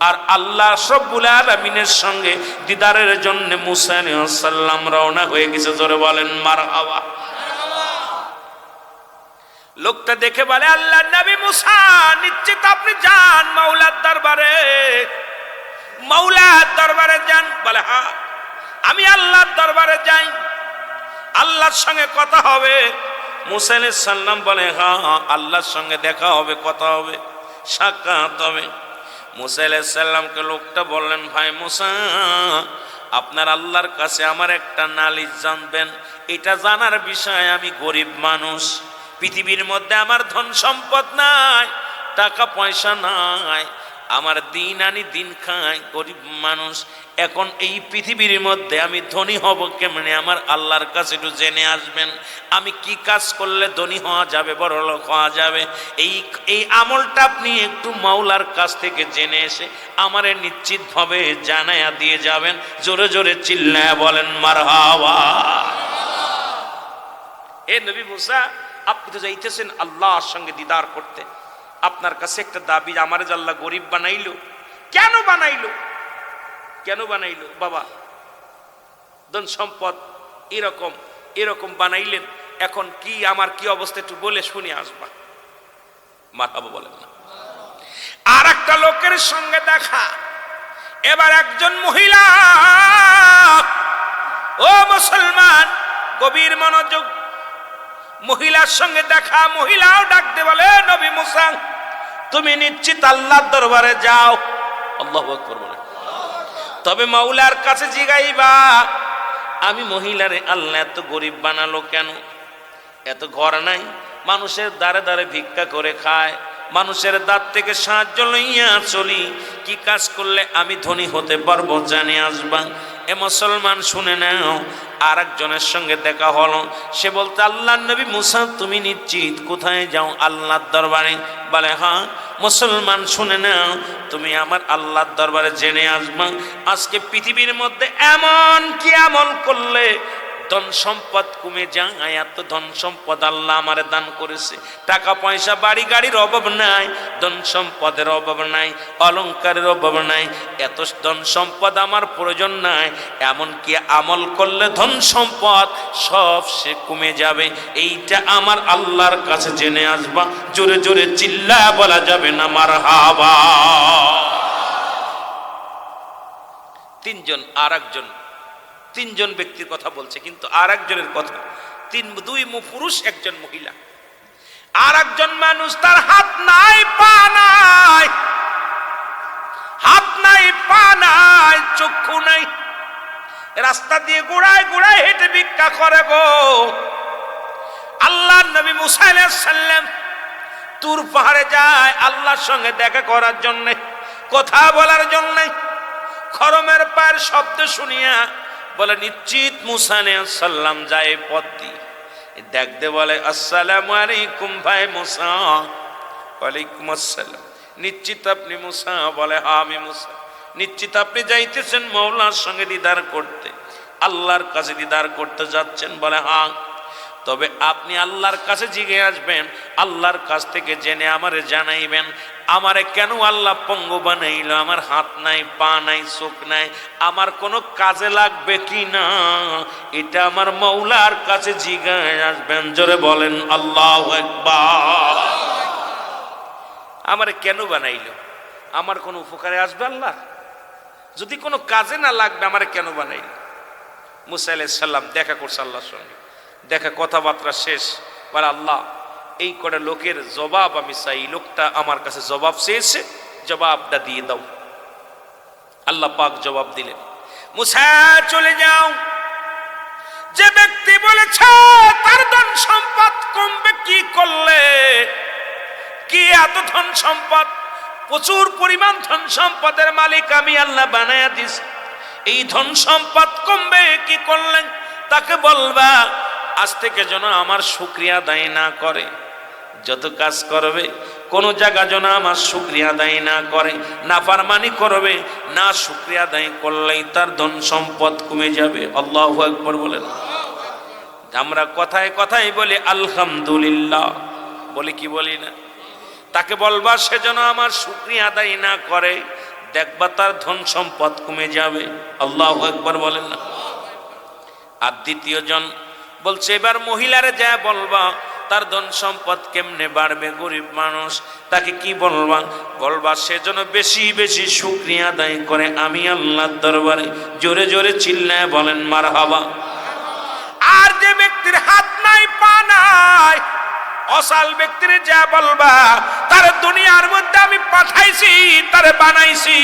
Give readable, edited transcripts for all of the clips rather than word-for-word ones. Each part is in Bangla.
আর আল্লাহ রাব্বুল আলামিনের সঙ্গে দিদারের জন্য মুসা আলাইহিস সালাম রওনা হয়ে গেছে। জোরে বলেন মারহাবা। লোকটা দেখে বলে, আল্লাহর নবী মুসা, নিশ্চিত আপনি যান মাওলার দরবারে, মাওলার দরবারে যান। বলে, হ্যাঁ আমি আল্লাহর দরবারে যাই, আল্লাহর সঙ্গে কথা হবে। মুসা আলাইহিস সালাম বলে, হ্যাঁ আল্লাহর সঙ্গে দেখা হবে, কথা হবে, সাক্ষাৎ হবে। মুসা আলাইহিস সালামকে লোকটা বললেন, ভাই মুসা, আপনার আল্লাহর কাছে আমার একটা নালিশ জানবেন। এটা জানার বিষয়, আমি গরিব মানুষ, পৃথিবীর মধ্যে আমার ধন সম্পদ নাই, টাকা পয়সা নাই, আমার দিন আনি দিন খাই, গরিব মানুষ। এখন এই পৃথিবীর মধ্যে আমি ধনী হব কেমনে? আমার আল্লাহর কাছে একটু জেনে আসবেন, আমি কি কাজ করলে ধনী হওয়া যাবে, বড়লোক হওয়া যাবে। এই আমলটা আপনি একটু মাওলার কাছ থেকে জেনে এসে আমারে নিশ্চিতভাবে জানায়া দিয়ে যাবেন। জোরে জোরে চিল্লায়া বলেন মারহাবা। এ নবী মুসা, আপনি তো যাইতেছেন আল্লাহর সঙ্গে দিদার করতে, আপনার কাছে একটা দাবি, আমারে যে আল্লাহ গরিব বানাইলো, কেন বানাইলো? কেন বানাইলো বাবা? ধন সম্পদ এরকম এরকম বানাইলেন, এখন কি আমার কি অবস্থা একটু বলে শুনে আসবা। মারহাবা বলেন না। আর একটা লোকের সঙ্গে দেখা, এবার একজন মহিলা, ও মুসলমান গভীর মনোযোগ, মহিলার সঙ্গে দেখা। মহিলাও ডাকতে বলে, নবী মুসা, তুমি নিশ্চিত আল্লাহর দরবারে যাও। আল্লাহু আকবার বলে। তবে মাওলার কাছে জিগাইবা, আমি মহিলারে আল্লাহ এত গরিব বানালো কেন? এত ঘর নাই, মানুষের দ্বারে দ্বারে ভিক্ষা করে খায়, মানুষের দাঁত থেকে সাহায্য লইয়া চলি, কি কাজ করলে আমি ধনী হতে পারবো? জানে আসবা। এ মুসলমান শুনে নাও। আর একজনের সঙ্গে দেখা হলো, সে বলতে, আল্লাহর নবী মুসা, তুমি নিশ্চিত কোথায় যাও? আল্লাহর দরবারে। বলে, হ্যাঁ। মুসলমান শুনে নাও, তুমি আমার আল্লাহর দরবারে জেনে আসবা, আজকে পৃথিবীর মধ্যে এমন কি আমল করলে ধন সম্পদ কমে যায়। এত ধন সম্পদ আল্লাহ আমারে দান করেছে, টাকা পয়সা বাড়ি গাড়ির অভাব নাই, ধন সম্পদের অভাব নাই, অলংকারের অভাব নাই, এত ধন সম্পদ আমার প্রয়োজন নাই। এমন কি আমল করলে ধন সম্পদ সব সে কমে যাবে? এইটা আমার আল্লাহর কাছে জেনে আসবা। জোরে জোরে চিল্লা বলা যাবে না মারহাবা। তিনজন ব্যক্তির কথা বলছে, কিন্তু আর একজনের কথা, দুই পুরুষ একজন মহিলা। আর একজন মানুষ, তার হাত নাই পা নাই, হাত নাই পা নাই, চক্ষু নাই, রাস্তা দিয়ে গোড়ায় গোড়ায় হেঁটে ভিক্ষা করে গো। আল্লাহর নবী মুসা আলাইহিস সালাম তুর পাহাড়ে যায় আল্লাহর সঙ্গে দেখা করার জন্য, কথা বলার জন্য। খরমের পায়ের শব্দ শুনিয়া বলে, নিশ্চিত মুসা আলাইহিস সালাম যায় পথ দিয়ে। দেখতে বলে, আসসালামু আলাইকুম ভাই মুসা। ওয়ালাইকুম আসসালাম। নিশ্চিত আপনি মুসা? বলে, হ্যাঁ আমি মুসা। নিশ্চিত আপনি যাইতেছেন মাওলার সঙ্গে দিদার করতে, আল্লাহর কাছে দিদার করতে যাচ্ছেন? বলে, হ্যাঁ। তবে আপনি আল্লাহর কাছে জিগে আসবেন, আল্লাহর কাছ থেকে জেনে আমারে জানাইবেন, আমারে কেন আল্লাহ পঙ্গু বানাইলো? আমার হাত নাই, পা নাই, চোখ নাই, আমার কোনো কাজে লাগবে কি না, এটা আমার মাওলার কাছে জিগায় আসবেন। জোরে বলেন আল্লাহু আকবার। আমারে কেন বানাইলো? আমার কোনো উপকারে আসবে আল্লাহ? যদি কোনো কাজে না লাগবে, আমারে কেন বানাইলো? মুসা আলাইহিস সালাম দেখা করছে আল্লাহর সঙ্গে, দেখা কথাবার্তা শেষ। বলে, আল্লাহ এই কটা লোকের জবাব আমি চাই, লোকটা আমার কাছে জবাব চেয়েছে, জবাবটা দিয়ে দাও। আল্লাহ পাক জবাব দিলেন, মুসা চলে যাও। যে ব্যক্তি বলেছে তার ধন সম্পদ কমবে কি করলে, কি এত ধন সম্পদ, প্রচুর পরিমাণ ধন সম্পদের মালিক আমি আল্লাহ বানায়া দিছি, এই ধন সম্পদ কমবে কি করলেন? তাকে বলবা, আজ থেকে যেন আমার শুকরিয়া আদায় না করে, যত কাজ করবে কোনো জায়গা যেন আমার শুকরিয়া আদায় না করে, নাফরমানি করবে না, শুকরিয়া আদায় করলেই তার ধন সম্পদ কমে যাবে। আল্লাহু আকবার বলেন। আমরা কথায় কথায় বলি আলহামদুলিল্লাহ, বলি কি বলি না? তাকে বলবা সে যেন আমার শুকরিয়া আদায় না করে, দেখবা তার ধন সম্পদ কমে যাবে। আল্লাহু আকবার বলেন না। আর দ্বিতীয় জন বলছে এবার মহিলারে যা বলবা তার ধন সম্পদ কেমনে বাড়বে, গরিব মানুষ, তাকে কি বলবা? বলবা সেজন্য বেশি বেশি শুকরিয়া আদায় করে আমি আল্লাহর দরবারে। জোরে জোরে চিল্লায় বলেন মারহাবা। আর যে ব্যক্তির হাত নাই পা নাই, অসাল ব্যক্তির যা বলবা তার দুনিয়ার মধ্যে আমি পাঠাইছি, তারে বানাইছি,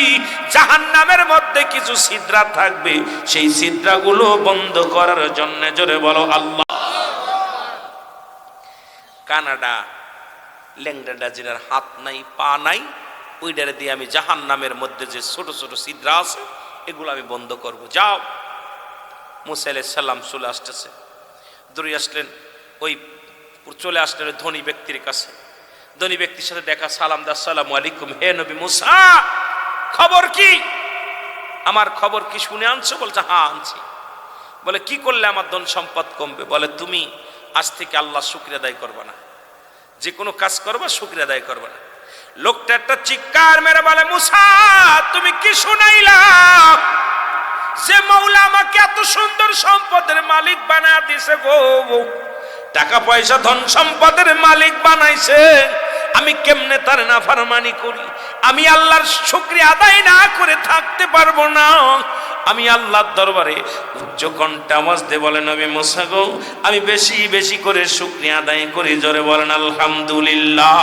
জাহান্নামের মধ্যে কিছু ছিদ্রা থাকবে, সেই ছিদ্রাগুলো বন্ধ করার জন্য জোরে বলো আল্লাহ। কানাডা ল্যাংডাডা যেটার হাত নাই পা নাই, ওইটারে দিয়ে আমি জাহান্নামের মধ্যে যে ছোট ছোট ছিদ্রা আছে এগুলো আমি বন্ধ করব। যাও। মুসা আলাইহিস সালাম চলে আসতেছে, দৌড়ে আসলেন, ওই চলে আসলেন ধনী ব্যক্তির কাছে। ধনী ব্যক্তির সাথে দেখা, সালাম দা, আসসালামু আলাইকুম। হে নবী মুসা, খবর কি? আমার খবর কি শুনে আনছো? বলছে হ্যাঁ আনছি। বলে কি করলে আমার ধন সম্পদ কমবে? বলে তুমি আজ থেকে আল্লাহ শুকরিয়া আদায় করবে না, যে কোনো কাজ করবা শুকরিয়া আদায় করবে না। লোকটা একটা চিৎকার মেরে বলে মুসা তুমি কি শুনাইলা? যে মওলা আমাকে এত সুন্দর সম্পদের মালিক বানায় দিছে গো, টাকা পয়সা ধন সম্পদের মালিক বানাইছে, আমি কেমনে তার নাফরমানি করি? আমি আল্লাহর শুকরিয়া আদায় না করে থাকতে পারবো না। আমি আল্লাহর দরবারে উচ্চ কণ্ঠে আওয়াজ দিয়ে বলে নবী মুসা গো, আমি বেশি বেশি করে শুকরিয়া আদায় করি। জোরে বলেন আলহামদুলিল্লাহ।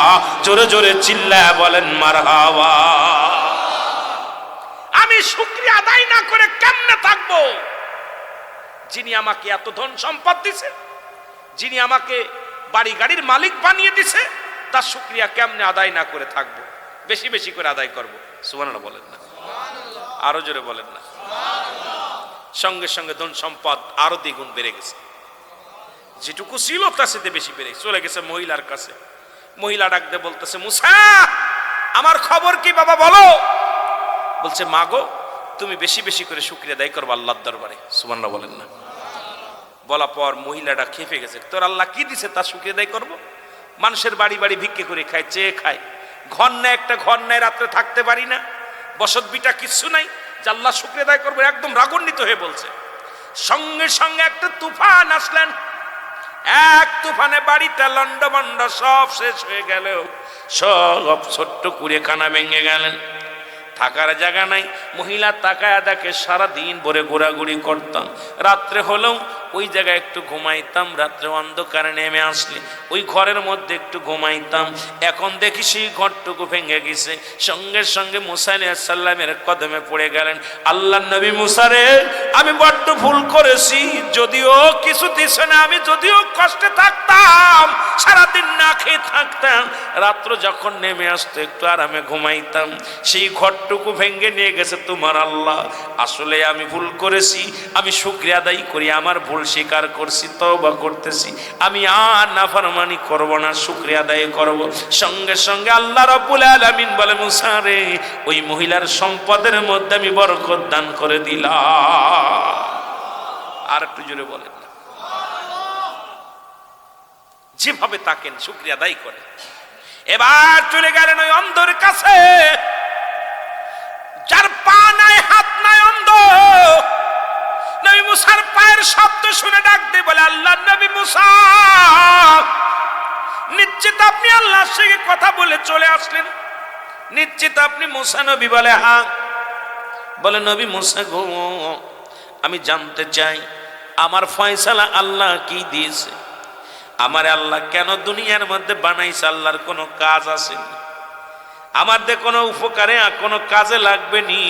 জোরে জোরে চিল্লায় বলেন মারহাবা। আমি শুকরিয়া আদায় না করে কেমনে থাকবো? যিনি আমাকে এত ধন সম্পদ দিছে, যিনি আমাকে বাড়ি গাড়ির মালিক বানিয়ে দিছে, তার শুকরিয়া কেমনে আদায় না করে থাকবো? বেশি বেশি করে আদায় করবো। সুবহানাল্লাহ বলেন না, আরো জোরে বলেন না। সঙ্গে সঙ্গে ধন সম্পদ আরো দ্বিগুণ বেড়ে গেছে, যেটুকু ছিল তার সাথে বেশি বেড়ে চলে গেছে মহিলার কাছে। মহিলা ডাকতে বলতেছে মুসা আমার খবর কি বাবা বলো? বলছে মা গো, তুমি বেশি বেশি করে শুকরিয়া আদায় করবে আল্লাহর দরবারে। সুবহানাল্লাহ বলেন না। বলা পর মহিলাটা খেপে গেছে, তোর আল্লাহ কি দিছে তার শুকরিয়া আদায় করবো? মানুষের বাড়ি বাড়ি ভিক্ষে করে খায়, চেয়ে খায়, ঘর নেয়, একটা ঘর নেয়, রাত্রে থাকতে পারি না, বসত বিটা কিচ্ছু নাই, যে আল্লাহ শুকরিয়া আদায় করবো। একদম রাগান্বিত হয়ে বলছে। সঙ্গে সঙ্গে একটা তুফান আসলেন, এক তুফানে বাড়িটা লন্ডভন্ড সব শেষ হয়ে গেল, সব ছোট্ট কুড়েখানা ভেঙে গেলেন, থাকার জায়গা নাই। মহিলা তাকায়া দেখে সারাদিন ভরে ঘোরাঘুরি করতাম, রাত্রে হলেও ওই জায়গায় একটু ঘুমাইতাম, রাত্রে অন্ধকারে নেমে আসলে ওই ঘরের মধ্যে একটু ঘুমাইতাম। এখন দেখি সেই ঘরটুকু ভেঙে গেছে। সঙ্গে সঙ্গে মুসা আলাইহিস সালামের কদমে পড়ে গেলেন, আল্লাহর নবী মুসা রে, আমি বড্ড ভুল করেছি, যদিও কিছু দিছে না, আমি যদিও কষ্টে থাকতাম, সারাদিন না খেয়ে থাকতাম, রাত্র যখন নেমে আসতো একটু আরামে ঘুমাইতাম, সেই ঘরটুকু ভেঙে নিয়ে গেছে তোমার আল্লাহ। আসলে আমি ভুল করেছি, আমি শুকরিয়া আদায় করি, আমার ভুল স্বীকার করছি, তওবা করতেছি, আমি আর নাফরমানি করব না, শুকরিয়া আদায় করব। সঙ্গে সঙ্গে আল্লাহ রাব্বুল আলামিন বলে মুসা রে, ওই মহিলার সম্পদের মধ্যে আমি বরকত দান করে দিলাম। আর একটু জোরে বলেন না। যেভাবে তাকেন শুকরিয়া আদায় করে। এবার চলে গেলেন ওই অন্ধের কাছে, যার পা নাই হাত নাই, অন্ধ। নবী মুসার পায়ের শব্দ শুনে ডাক দিয়ে বলে আল্লাহ নবী মুসা, নিশ্চিত আপনি আল্লাহর সঙ্গে কথা বলে চলে আসলেন? নিশ্চিত আপনি মুসা নবী? বলে হ্যাঁ। বলে নবী মুসা গো, আমি জানতে চাই আমার ফয়সালা আল্লাহ কি দিয়েছে? আমার আল্লাহ কেন দুনিয়ার মধ্যে বানাইছে? আল্লাহর কোনো কাজ আছে? আমার দে কোনো উপকারে কোনো কাজে লাগবে নি?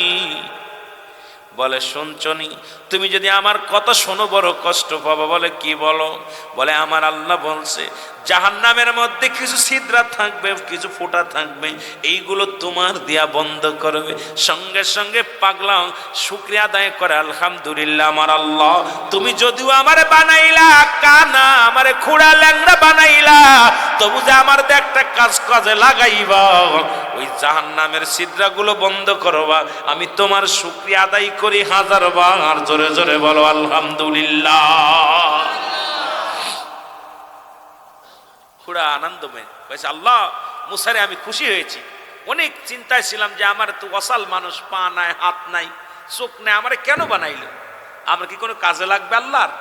বলে শুনছনি, তুমি যদি আমার কথা শোনো বড় কষ্ট পাবো। বলে কি বলো? বলে আমার আল্লাহ বলছে জাহান্নামের মধ্যে কিছু ছিদ্রা থাকবে, কিছু ফোঁটা থাকবে, এইগুলো তোমার দিয়া বন্ধ করবে। সঙ্গে সঙ্গে পাগলা শুকরিয়া আদায় করে, আলহামদুলিল্লাহ আমার আল্লাহ, তুমি যদিও আমারে বানাইলা কানা, আমারে খুড়া ল্যাংড়া বানাইলা, তবু যে আমার একটা কাজ কাজে লাগাইবা, ওই জাহান্নামের ছিদ্রাগুলো বন্ধ করবা। আমি তোমার শুকরিয়া আদায় করি 1000 বার। জোরে জোরে বলো আলহামদুলিল্লাহ। খুড়া আনন্দময় কয়েছে, আল্লাহ মুসারে আমি খুশি হয়েছি, অনেক চিন্তায় ছিলাম যে আমার তো অসাল মানুষ, পা নাই, হাত নাই, চোখ নাই, আমারে কেন বানাইলো? আমার কি কোনো কাজে লাগবে আল্লাহর?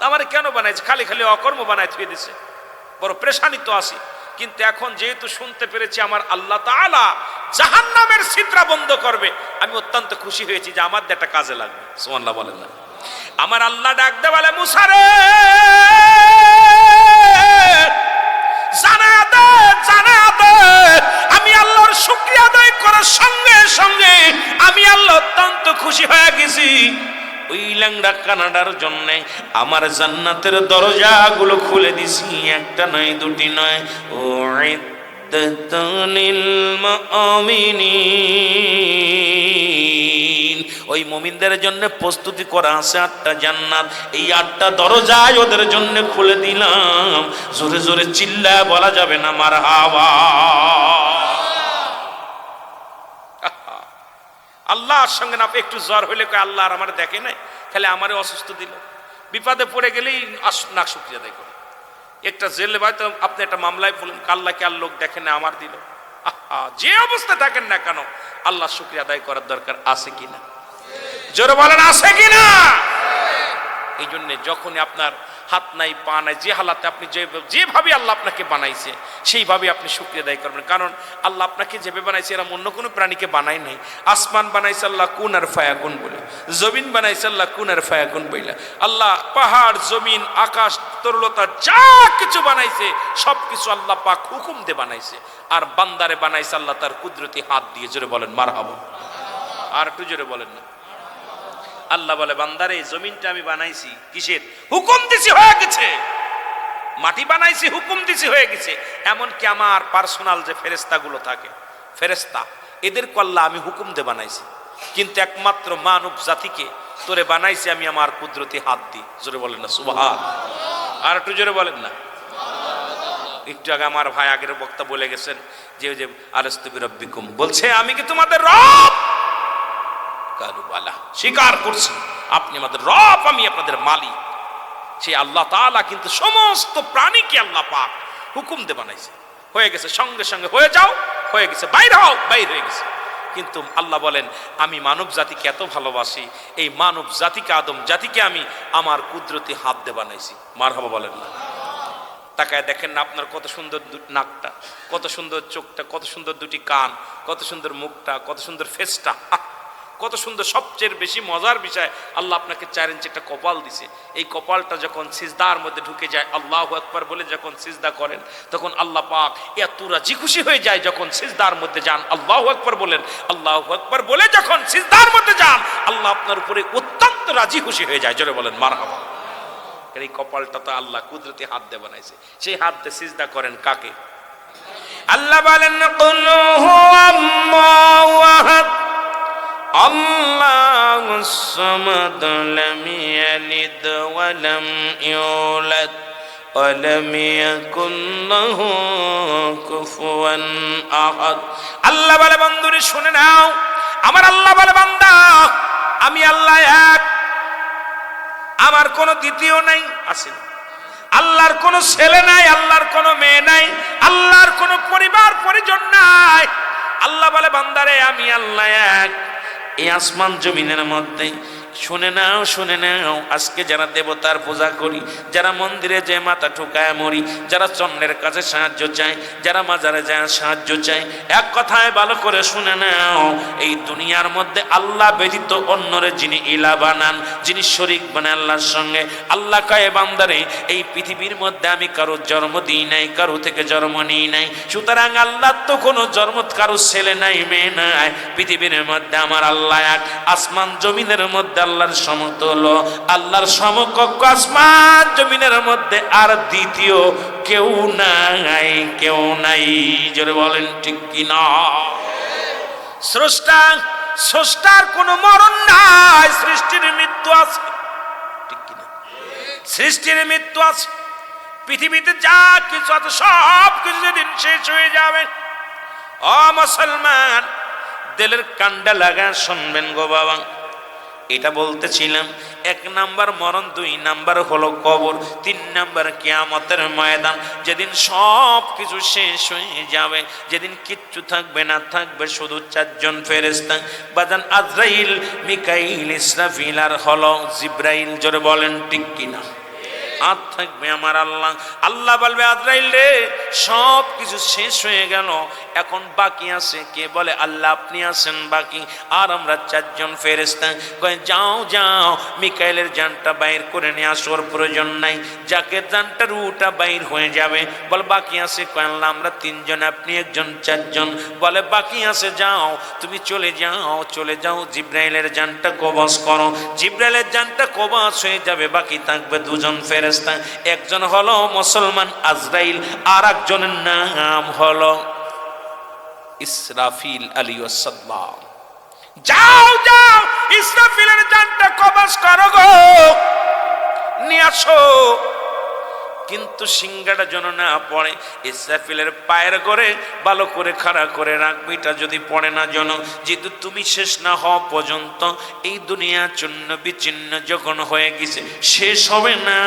আমারে কেন বানাইছে? খালি খালি অকর্ম বানাই থুয়ে দিছে। বড় পেরেশানিত আছি। কিন্তু এখন যেহেতু শুনতে পেরেছি আমার আল্লাহ তাআলা জাহান্নামের ছিদ্রা বন্ধ করবে, আমি অত্যন্ত খুশি হয়েছি যে আমার একটা কাজে লাগবে। সুবহানাল্লাহ বলেন না? আমার আল্লাহ ডাক দে বলে, মুসা রে, জানা দে, জানা দে, আমি আল্লাহর শুকরিয়া আদায় করার সঙ্গে সঙ্গে আমি আল্লাহ অত্যন্ত খুশি হয়ে গেছি। ওই ল্যাংড়া কানাডার জন্য আমার জান্নাতের দরজাগুলো খুলে দিছি, একটা নয়, দুটি নয়। উইদ্দাতুল মুমিনিন, ওই মুমিনদের জন্য প্রস্তুতি করা আছে 8টা জান্নাত। এই 8টা দরজায় ওদের জন্য খুলে দিলাম। জোরে জোরে চিল্লায় বলা যাবে না মারহাবা? আল্লাহর সঙ্গে না একটু জ্বর হইলে কয় আল্লাহ আর আমার দেখে নাই, খালি আমারে অসুস্থ দিল। বিপদে পড়ে গেলেই না শুকরিয়া আদায় করে। একটা জেলে হয়তো আপনি একটা মামলায় বলেন, আল্লাহকে আর লোক দেখে না, আমার দিল। যে অবস্থা থাকেন না কেন, আল্লাহ শুকরিয়া আদায় করার দরকার আছে কিনা? জোরে বলেন, আছে কিনা? এই জন্য যখনই আপনার হাত নাই, পা নাই, যে হালাতে আপনি যেভাবে আল্লাহ আপনাকে বানাইছে সেইভাবে আপনি শুকরিয়া আদায় করবেন। কারণ আল্লাহ আপনাকে যেভাবে বানাইছে এরা অন্য কোনো প্রাণীকে বানায় নাই। আসমান বানাইছে আল্লাহ কুন আর ফায়াকুন বলে, জমিন বানাইছে আল্লাহ কুন আর ফায়াকুন বলে। আল্লাহ পাহাড়, জমিন, আকাশ, তরলতা যা কিছু বানাইছে সব কিছু আল্লাহ পাক হুকুম দিয়ে বানাইছে। আর বান্দারে বানাইছে আল্লাহ তার কুদরতি হাত দিয়ে। জোরে বলেন মারহাবা। আর একটু জোরে বলেন না। আল্লাহ বলে, বান্দারে এই জমিনটা আমি বানাইছি কিসের? হুকুম দিছি, হয়ে গেছে। মাটি বানাইছি, হুকুম দিছি, হয়ে গেছে। এমনকি আমার পার্সোনাল যে ফেরেশতাগুলো থাকে, ফেরেশতা, এদেরকে আল্লাহ আমি হুকুম দিয়ে বানাইছি। কিন্তু একমাত্র মানব জাতিকে তোরে বানাইছি আমি আমার কুদরতি হাত দিয়ে। জোরে বলেন না সুবহান। আর একটু জোরে বলেন না। একটু আগে আমার ভাই আগের বক্তা বলে গেছেন যে ওই যে আলাস্তু বিরাব্বিকুম বলছে, আমি কি তোমাদের রব? কালু বালা, স্বীকার করছি আপনি আমাদের রব, আমি আপনাদের মালিক। সেই আল্লাহ তাআলা কিন্তু সমস্ত প্রাণীকে আল্লাহ পাক হুকুম দিয়ে বানাইছে। হয়ে গেছে, সঙ্গে সঙ্গে হয়ে যাও, হয়ে গেছে, বাইর হও, বাইর হয়ে গেছে। কিন্তু আল্লাহ বলেন, আমি মানব জাতিকে এত ভালোবাসি, এই মানব জাতিকে, আদম জাতিকে আমি আমার কুদরতি হাত দিয়ে বানাইছি। মারহাবা বলেন না? তাকায় দেখেন না আপনার কত সুন্দর নাকটা, কত সুন্দর চোখটা, কত সুন্দর দুটি কান, কত সুন্দর মুখটা, কত সুন্দর ফেসটা, কত সুন্দর। সবচেয়ে বেশি মজার বিষয়, আল্লাহ আপনাকে 4 ইঞ্চি একটা কপাল দিছে। এই কপালটা যখন সিজদার মধ্যে ঢুকে যায়, আল্লাহু আকবার বলে যখন সিজদা করেন, তখন আল্লাহ পাক এত রাজি খুশি হয়ে যায়। যখন সিজদার মধ্যে যান, আল্লাহু আকবার বলেন, আল্লাহু আকবার বলে যখন সিজদার মধ্যে যান, আল্লাহ আপনার উপরে অত্যন্ত রাজি খুশি হয়ে যায়। জোরে বলেন মারহাবা। এই কপালটা তো আল্লাহ কুদরতি হাত দিয়ে বানাইছে। সেই হাত দিয়ে সিজদা করেন কাকে? আল্লাহ বলেন, কুল হুয়াল্লাহু আহাদ আল্লাহুস সামাদ লাম ইয়ালিদ ওয়া লাম ইউলাদ ওয়া লাম ইয়াকুল লাহু কুফুয়ান আহাদ। আল্লাহ বলে, বন্ধুরে শুনে নাও, আমার আল্লাহ বলে, বান্দা আমি আল্লাহ এক, আমার কোনো দ্বিতীয় নাই, আছে না। আল্লাহর কোনো ছেলে নাই, আল্লাহর কোনো মেয়ে নাই, আল্লাহর কোনো পরিবার পরিজন নাই। আল্লাহ বলে, বান্দারে আমি আল্লাহ এক। এই আসমান জমিনের মধ্যে শুনে নাও, শুনে নাও, আজকে যারা দেবতার পূজা করি, যারা মন্দিরে যে মাথা ঠুকায় মরি, যারা চন্দ্রের কাছে সাহায্য চায়, যারা মাজারে যায় সাহায্য চায়, এক কথায় ভালো করে শুনে নাও, এই দুনিয়ার মধ্যে আল্লাহ ব্যতীত অন্যরে যিনি ইলা বানান, যিনি শরীক বানান আল্লাহর সঙ্গে, আল্লাহ কয় বান্দারে এই পৃথিবীর মধ্যে আমি কারো জন্ম দিই নাই, কারো থেকে জন্ম নিই নাই। সুতরাং আল্লাহ তো কোনো জন্ম, কারো ছেলে নাই, মেয়ে নাই। পৃথিবীর মধ্যে আমার আল্লাহ এক, আসমান জমিনের মধ্যে আল্লাহর সমতুল্য, আল্লাহর সমকক্ষ আসমান জমিনের মধ্যে আর দ্বিতীয় কেউ নাই, কেউ নাই। জোরে বলেন ঠিক কি না? স্রষ্টার কোনো মরণ নাই, সৃষ্টির মৃত্যু আছে, ঠিক কি না? সৃষ্টির মৃত্যু আছে। পৃথিবীতে যা কিছু আছে সব কিছু যেদিন শেষ হয়ে যাবে। ও মুসলমান, দিলের কান্ডা লাগা শুনবেন গো বাবা, এটা বলতেছিলাম, 1 নাম্বার মরণ, 2 নাম্বার হলো কবর, 3 নাম্বার কিয়ামতের ময়দান, যেদিন সব কিছু শেষ হয়ে যাবে, যেদিন কিচ্ছু থাকবে না, থাকবে শুধু 4 জন ফেরেশতা বাজান, আজরাইল, মিকাইল, ইসরাফিল আর হলো জিব্রাইল। জোরে বলেন ঠিক কিনা? আর থাকবে আমার আল্লাহ। আল্লাহ বলবে, আজরাইল রে, সব কিছু শেষ হয়ে গেল, এখন বাকি আছে কে? বলে আল্লাহ, আপনি আছেন বাকি। আর আমরা 4 জন ফেরেশতা কয়, যাও যাও, মিকাইলের জানটা বাইর করে নিয়ে আসোর প্রয়োজন নাই, যাকে জানটা রুটা বাইর হয়ে যাবে। বল বাকি আছে? কয় আল্লাহ, আমরা 3 জন, আপনি 1 জন, 4 জন। বলে বাকি আছে, যাও তুমি চলে যাও, চলে যাও, জিব্রাইলের জানটা কবজ করো। জিব্রাইলের জানটা কবজ হয়ে যাবে, বাকি থাকবে 2 জন ফেরেশতা। একজন হলো মুসলমান আজরাইল, আর একজনের নাম হলো ইসরাফিল আলাইহিস সালাম। যাও যাও, ইসরাফিলের জানটা কবজ করো গো, নিয়ে আসো। কিন্তু সিংহাটা যেন না পড়ে। ইসরাফিলের পায়ের করে ভালো করে খাড়া করে রাখবি, এটা যদি পড়ে না যেন, যেহেতু তুমি শেষ না হওয়া পর্যন্ত এই দুনিয়া চূর্ণ বিচ্ছিন্ন যখন হয়ে গেছে, শেষ হবে না,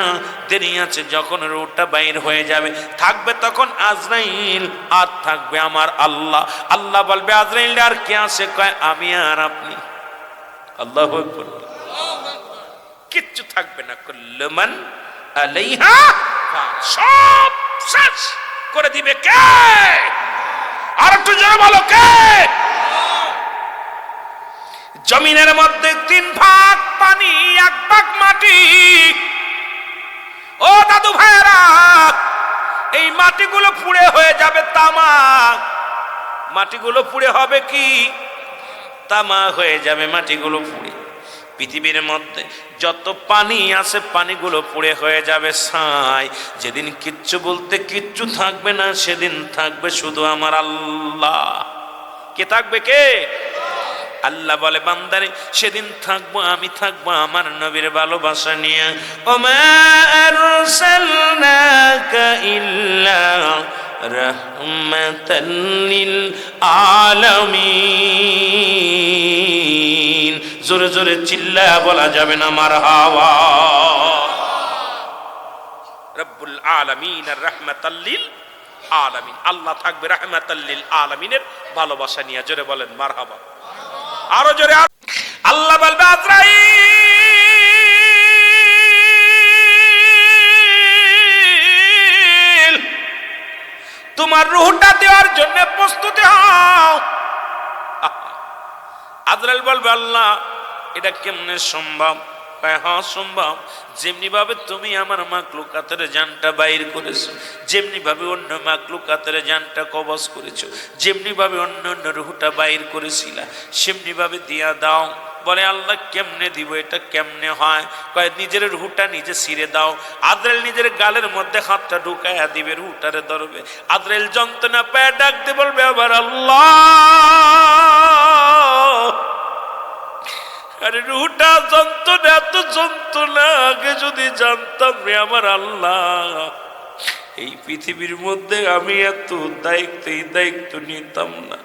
দেরি আছে। যখন রুহটা বাইর হয়ে যাবে, থাকবে তখন আজরাইল, আর থাকবে আমার আল্লাহ। আল্লাহ বলবে, আজরাইল আর কে আছে? কয় আমি আর আপনি। আল্লাহু আকবার। কিচ্ছু থাকবে না। কুল্লু মান আলাইহা, সব শেষ করে দিবে কে? আর একটু জোরে বলো, কে? জমিনের মধ্যে 3 ভাগ পানি, 1 ভাগ মাটি। ও দাদু ভাইরা, এই মাটিগুলো পুড়ে হয়ে যাবে তামা। মাটিগুলো পুড়ে হবে কি? তামা হয়ে যাবে মাটিগুলো পুড়ে। পৃথিবীর মধ্যে যত পানি আছে, পানিগুলো পুড়ে হয়ে যাবে ছাই। যেদিন কিচ্ছু বলতে কিচ্ছু থাকবে না, সেদিন থাকবে শুধু আমার আল্লাহ। কে থাকবে? কে? আল্লাহ বলে, বান্দারে, সেদিন থাকবো আমি, থাকবো আমার নবীর ভালোবাসা নিয়ে। ওমা আরসালনাকা ইল্লা রাহমাতাল লিল আলামিন। জোরে জোরে চিল্লা বলা যাবে না মারহাবা। রব্বুল আলামিন আর রাহমাতাল লিল আলামিন। আল্লাহ থাকবে রাহমাতাল লিল আলামিনের ভালোবাসা নিয়ে। জোরে বলেন মারহাবা। আরো জোরে। আল্লাহ বলবে, আজরাইল, তোমার রূহটা দেওয়ার জন্য প্রস্তুতি হও। আজরাইল বলবে, আল্লাহ এটা কেমনে সম্ভব? হ্যাঁ সম্ভব। যেমনি ভাবে তুমি আমার মাকলুকাতের জানটা বাইর করেছো, যেমনি ভাবে অন্য মাকলুকাতের জানটা কবজ করেছো, যেমনি ভাবে অন্য অন্য রূহটা বাইর করেছিলা, সেমনি ভাবে দিয়া দাও। বলে আল্লাহ কেমনে দিব? এটা কেমনে হয়? কয় নিজের রুহটা নিজে ছিঁড়ে দাও। আজরাইল নিজের গালের মধ্যে হাতটা ঢুকাইয়া দিবে, রুহটারে ধরবে। আজরাইল যন্ত্রণা পায়ে ডাক দিয়ে বলবে আবার, আল্লাহ, আরে রুহটা যন্ত্রণা, এত যন্ত্রণা আগে যদি জানতাম রে আমার আল্লাহ, এই পৃথিবীর মধ্যে আমি এত দায়িত্ব, এই দায়িত্ব নিতাম না।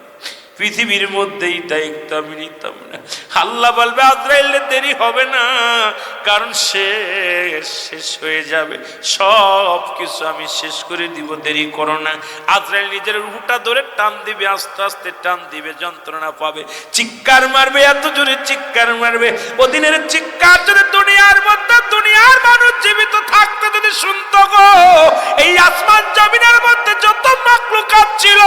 পৃথিবীর মধ্যে এই দায়িত্ব আমি নিতাম না। আল্লাহ বলবে, আজরাইলে দেরি হবে না, কারণ শেষ হয়ে যাবে, সব কিছু আমি শেষ করে দিব, দেরি করো না। আজরাইল নিজের রুহটা ধরে টান দিবে, আস্তে আস্তে টান দিবে, যন্ত্রণা পাবে, চিৎকার মারবে, এত জোরে চিৎকার মারবে। ওদিনের চিৎকার যদি দুনিয়ার মধ্যে দুনিয়ার মানুষ জীবিত থাকতে যদি শুনতো গো, এই আসমান জমিনের মধ্যে যত মাখলুকাত ছিল,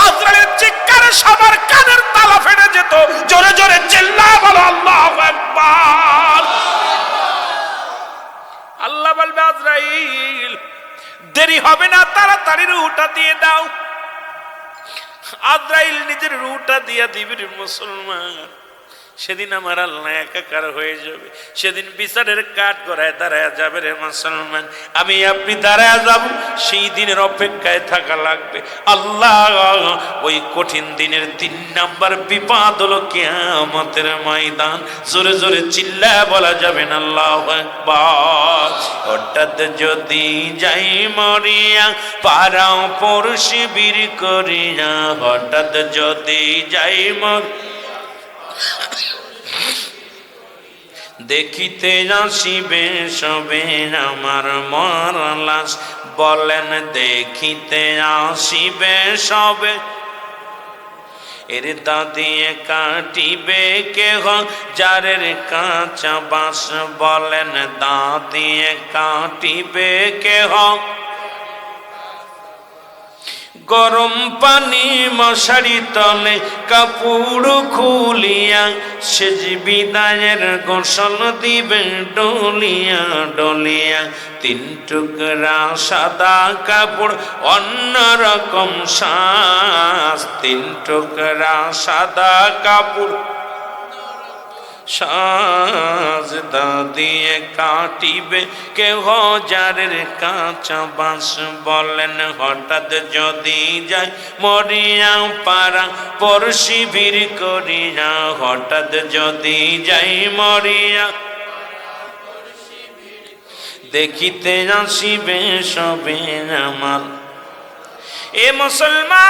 আজরাইলের চিৎকারে সবার কানের তালা ফেটে যেত। জোরে জোরে চিল্লা বলো আল্লাহু আকবার। আল্লাহ বলবে, আজরাইল দেরি হবে না, তাড়াতাড়ি রুহটা দিয়ে দাও। আজরাইল নিজের রুহটা দিয়ে দিবে। মুসলমান, সেদিন আমার আল্লাহ একাকার হয়ে যাবে। সেদিন বিচারের কাঠ গড়ায় দাঁড়ায় যাবে রে মুসলমান, আমি আপনি দাঁড়ায় যাব। সেই দিনের অপেক্ষায় থাকা লাগবে। আল্লাহ ওই কঠিন দিনের 3 নাম্বার বিপদ হলো কিয়ামতের ময়দান। জোরে জোরে চিল্লা বলা যাবে না আল্লাহু আকবার। হঠাৎ যদি যাই মরিয়া, পারাও পর শিবির করিয়া, হঠাৎ যদি যাই দেখিতে আসিবে সবে আমার মরা লাশ, বলেন দেখিতে আসিবে সবে, এর দাঁড়িয়ে কাটিবে কেহ যারের কাঁচা বাঁশ, বলেন দাঁড়িয়ে কাটিবে কেহ। গরম পানি মশারি তলে কাপড় খুলিয়া, সেজ বিদায়ের গোসল দিবে ডলিয়া ডলিয়া, তিন টুকরা সাদা কাপড় অন্যরকম শ্বাস, তিন টুকরা সাদা কাপড় সাজ দিয়ে কাটিবে কেহ যারের কাঁচা বাঁশ, বলেন হঠাৎ যদি যাই মরিয়া পারা পড়শি ভিড় করিয়া, হঠাৎ যদি যাই মরিয়া দেখিতে আসিবে সবে আমার। এ মুসলমান,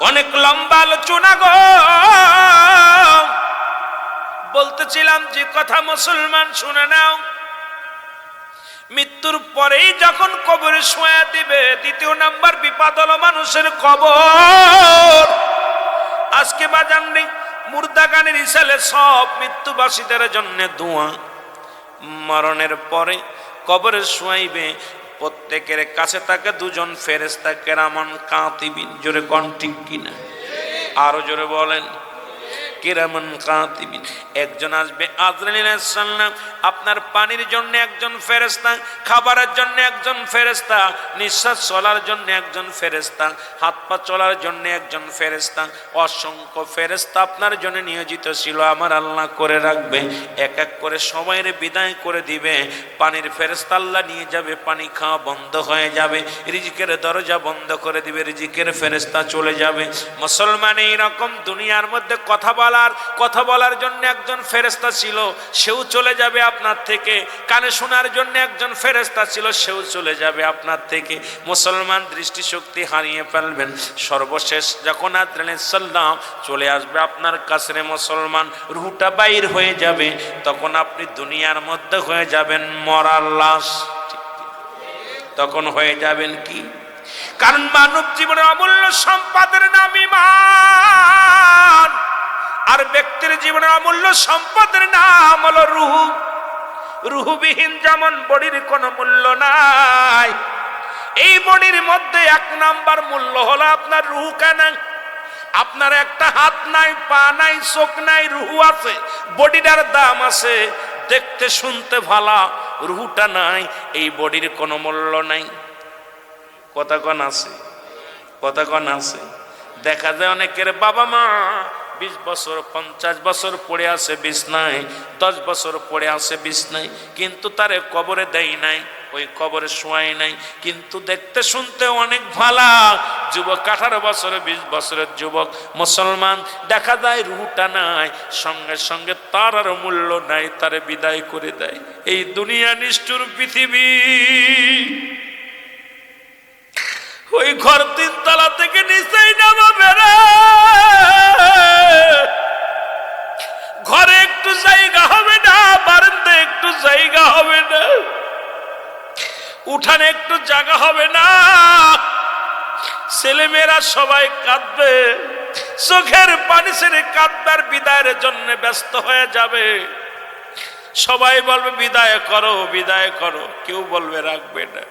অনেক লম্বা আলোচনা গো, বলতেছিলাম যে কথা মুসলমান শুনে নাও। মৃত্যুর পরেই যখন কবরে শোয়া দিবে, দ্বিতীয় নাম্বার বিপদ হলো মানুষের কবর। আজকে বাজান নেই মুর্দা গানের ইসালে সব মৃত্যুবাসীদের জন্য দোয়া। মরণের পরে কবরে শোয়াইবে, প্রত্যেকের কাছে তাকে দুজন ফেরেশতা কেরামান কাতিবিন, জোরে কোন ঠিক কিনা, আরো জোরে বলেন কিরামান কাতিবিন। একজন আসবে আজরাইল আলাইহিস সালাম, আপনার পানির জন্য একজন ফেরেশতা, খাবারের জন্য একজন ফেরেশতা, নিঃশ্বাস চলার জন্য একজন ফেরেশতা, হাত পা চলার জন্য একজন ফেরেশতা, অসংখ্য ফেরেশতা আপনার জন্য নিয়োজিত ছিল। আমার আল্লাহ করে রাখবে, এক এক করে সবাইরে বিদায় করে দিবে। পানির ফেরেশতা আল্লাহ নিয়ে যাবে, পানি খাওয়া বন্ধ হয়ে যাবে, রিজিকের দরজা বন্ধ করে দিবে, রিজিকের ফেরেশতা চলে যাবে। মুসলমান এইরকম দুনিয়ার মধ্যে কথা বলার জন্য একজন ফেরেশতা ছিল, সেও চলে যাবে আপনার থেকে। কানে শোনার জন্য একজন ফেরেশতা ছিল, সেও চলে যাবে আপনার থেকে। মুসলমান দৃষ্টিশক্তি হারিয়ে ফেলবেন। সর্বশেষ যখন আজরাইল সাল্লাম চলে আসবে আপনার কাছে, মুসলমান রুহটা বাইর হয়ে যাবে, তখন আপনি দুনিয়ার মধ্যে হয়ে যাবেন মরার লাশ। তখন হয়ে যাবেন কি? কারণ মানব জীবনের অমূল্য সম্পদের নাম ঈমান, আর ব্যক্তির জীবনের অমূল্য সম্পদের নাম হলো রূহ। রূহবিহীন যেমন বডির কোনো মূল্য নাই, এই বডির মধ্যে এক নাম্বার মূল্য হলো আপনার রূহ। কেন? আপনার একটা হাত নাই, পা নাই, চোখ নাই, রূহ আছে, বডিটার দাম আছে, দেখতে শুনতে ভালো, রূহটা নাই, এই বডির কোনো মূল্য নাই। কথা কোন আছে? কথা কোন আছে? দেখা যায় অনেকের বাবা মা 20 বছর 50 বছর পড়ে আছে বিছনায়, 10 বছর পড়ে আছে বিছনায়, কিন্তু তারে কবরে দেয় নাই, ওই কবরে শোয়াই নাই, কিন্তু দেখতে শুনতে অনেক ভালো যুবক, 18 বছরে 20 বছরের যুবক মুসলমান, দেখা যায় রূহটা নাই, সঙ্গে সঙ্গে তার আর মূল্য নাই, তারে বিদায় করে দেয়। এই দুনিয়া নিষ্ঠুর পৃথিবী। ওই ঘর 3 তলা থেকে নিচেই নামাবে রে, ঘরে একটু জায়গা হবে না, বারান্দায় একটু জায়গা হবে না, উঠানে একটু জায়গা হবে না, ছেলেমেয়েরা সবাই কাঁদবে, চোখের পানি ছেড়ে কাঁদবার বিদায়ের জন্য ব্যস্ত হয়ে যাবে। সবাই বলবে বিদায় করো, বিদায় করো, কেউ বলবে রাখবে না।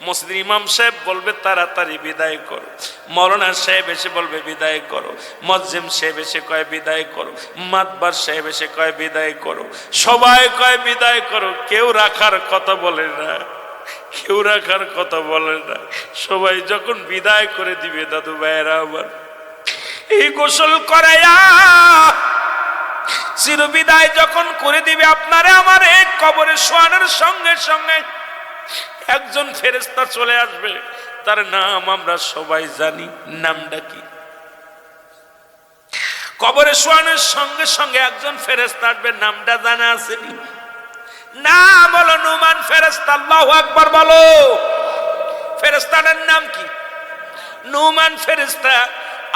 মসজিদ ইমাম সাহেব বলবে তাড়াতাড়ি বিদায় করো, মৌলানা সাহেব এসে বলবে বিদায় করো, মুয়াজ্জিম সাহেব এসে কয় বিদায় করো, মাতবার সাহেব এসে কয় বিদায় করো, সবাই কয় বিদায় করো, কেউ রাখার কথা বলে না, কেউ রাখার কথা বলে না। সবাই যখন বিদায় করে দিবে, দাদু ভাইয়েরা আমার, এই গোসল করাইয়া চির বিদায় যখন করে দিবে আপনারে আমার, এই কবরে শোয়ানোর সঙ্গে সঙ্গে একজন ফেরেশতা চলে আসবে, তার নাম আমরা সবাই জানি। নামটা কি? কবরে শোয়ানোর সঙ্গে সঙ্গে একজন ফেরেশতা আসবে, নামটা জানা আছে নি? নাম হলো নুমান ফেরেশতা। আল্লাহু আকবার বলো। ফেরেশতার নাম কি? নুমান ফেরেশতা।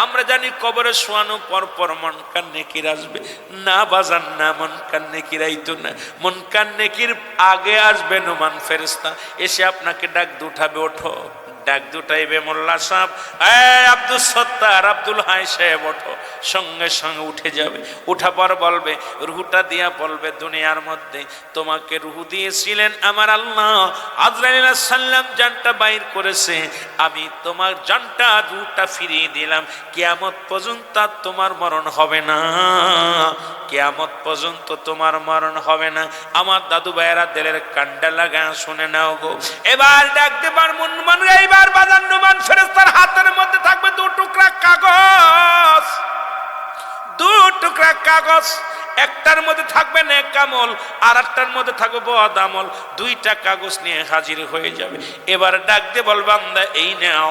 আমরা জানি কবরে শোয়ানো পর পর মনকার নেকির আসবে, না বাজান না, মনকার নেকির আইতো না। মনকার নেকির আগে আসবে নোমান ফেরেশতা, এসে আপনাকে ডাক দিয়ে উঠাবে, ওঠো। ডাক দুটাইবে, মোল্লা সাহেব, আব্দুল সত্তার, আব্দুল হাই সাহেব ওঠো। সঙ্গে সঙ্গে উঠে যাবে। উঠা পর বলবে, রুহুটা দিয়া বলবে, দুনিয়ার মধ্যে তোমাকে রুহু দিয়েছিলেন আমার আল্লাহ, আজরাইল আলাইহিস সালাম জানটা বাইর করেছে, আমি তোমার জানটা রুহটা ফিরিয়ে দিলাম। কিয়ামত পর্যন্ত তোমার মরণ হবে না, কিয়ামত পর্যন্ত তোমার মরণ হবে না। আমার দাদু ভাইয়েরা দিলের কান্ডা লাগা শুনে নাও গো। এবার ডাকতে পার মুনমান, এইবার বাজান নুমান ফেরেশতার হাতের মধ্যে থাকবে দু টুকরা কাগজ, দু টুকরা কাগজ। একটার মধ্যে থাকবে নেক আমল, আর একটার মধ্যে থাকবে বদ আমল। দুইটা কাগজ নিয়ে হাজির হয়ে যাবে। এবার ডাক দিয়ে বল, বান্দা এই নাও,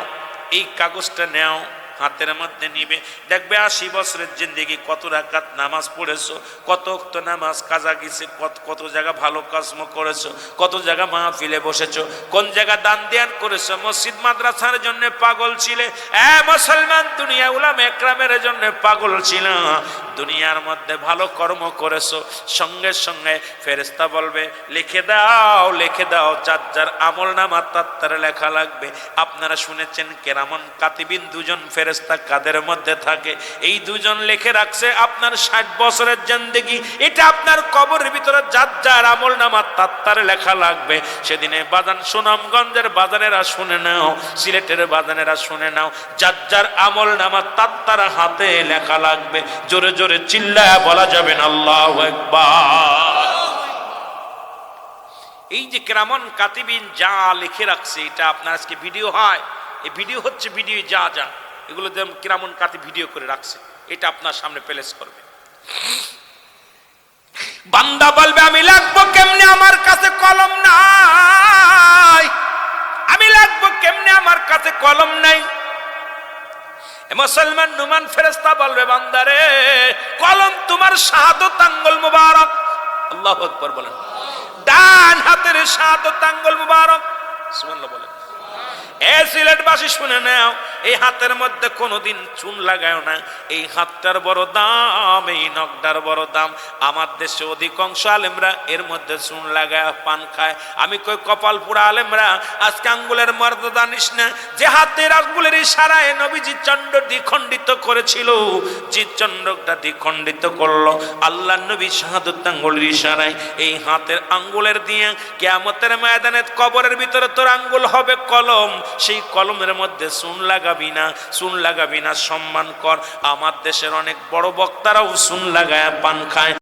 এই কাগজটা নাও। হাতের মধ্যে নিবে, দেখবে 80 বছরের জিন্দেগি কত রাকাত নামাজ পড়েছো, কত ওয়াক্ত নামাজ কাজা গেছে, কত জায়গা ভালো কর্ম করেছো, কত জায়গা মাহফিলে বসেছো, কোন জায়গা দান ধ্যান করেছো, মসজিদ মাদ্রাসার জন্য পাগল ছিলে, মুসলমান দুনিয়া উলামা একরামের জন্য পাগল ছিল, দুনিয়ার মধ্যে ভালো কর্ম করেছো। সঙ্গে সঙ্গে ফেরেশতা বলবে, লিখে দাও, লিখে দাও। যার যার আমল নামা তার লেখা লাগবে। আপনারা শুনেছেন কেরামন কাতিবিন দুজন ফেরেশতা কাদের মধ্যে থাকে? এই দুজন লিখে রাখছে আপনার 60 বছরের জিন্দেগি। এটা আপনার কবরের ভিতরে যার যার আমল নামা তার লেখা লাগবে। সেদিনে বাজান, সুনামগঞ্জের বাজানেরা শুনে নাও, সিলেটের বাজানেরা শুনে নাও, যার যার আমল নামা তার হাতে লেখা লাগবে। জোরে জোরে চিল্লায়া বলা যাবেন আল্লাহু আকবার। এই যে কেরামন কাতিবিন যা লিখে রাখছে, এটা আপনার আজকে ভিডিও হয়, এই ভিডিও হচ্ছে, ভিডিও যা যা এগুলো কিরামন কাতি ভিডিও করে রাখছে, এটা আপনার সামনে প্লেস করবে। বান্দা বলবে, আমি লাগবো কেমনে, আমার কাছে কলম নাই, আমি লাগবো কেমনে, আমার কাছে কলম নাই। মুসলমান নুমান ফেরেশতা বলবে, বান্দারে কলম তোমার শাহাদত আঙ্গুল মুবারক। আল্লাহু আকবার বলেন। ডান হাতের শাহাদত আঙ্গুল মুবারক, সুবহানাল্লাহ বলেন। সিলেটবাসী শুনে নাও, এই হাতের মধ্যে কোনোদিন চুন লাগায় না। এই হাতটার বড় দাম, এই নখটার বড় দাম। আমার দেশে অধিকাংশ আলেমরা এর মধ্যে চুন লাগায় পান খায়। আমি কই কপাল পুরা আলেমরা, আজকে আঙ্গুলের মর্যাদা নিস না। যে হাতের আঙ্গুলের ইশারায় নবীজি চন্দ্র দ্বিখণ্ডিত করেছিল, যে চন্দ্রটা দ্বিখণ্ডিত করলো আল্লাহ নবী শাহাদত আঙ্গুলের ইশারায়, এই হাতের আঙ্গুলের দিয়ে কিয়ামতের ময়দানে কবরের ভিতরে তোর আঙ্গুল হবে কলম। সেই কলমের মধ্যে চুন লাগাবি না, চুন লাগাবি না, সম্মান কর। আমার দেশের অনেক বড় বক্তারাও চুন লাগায় পান খায়।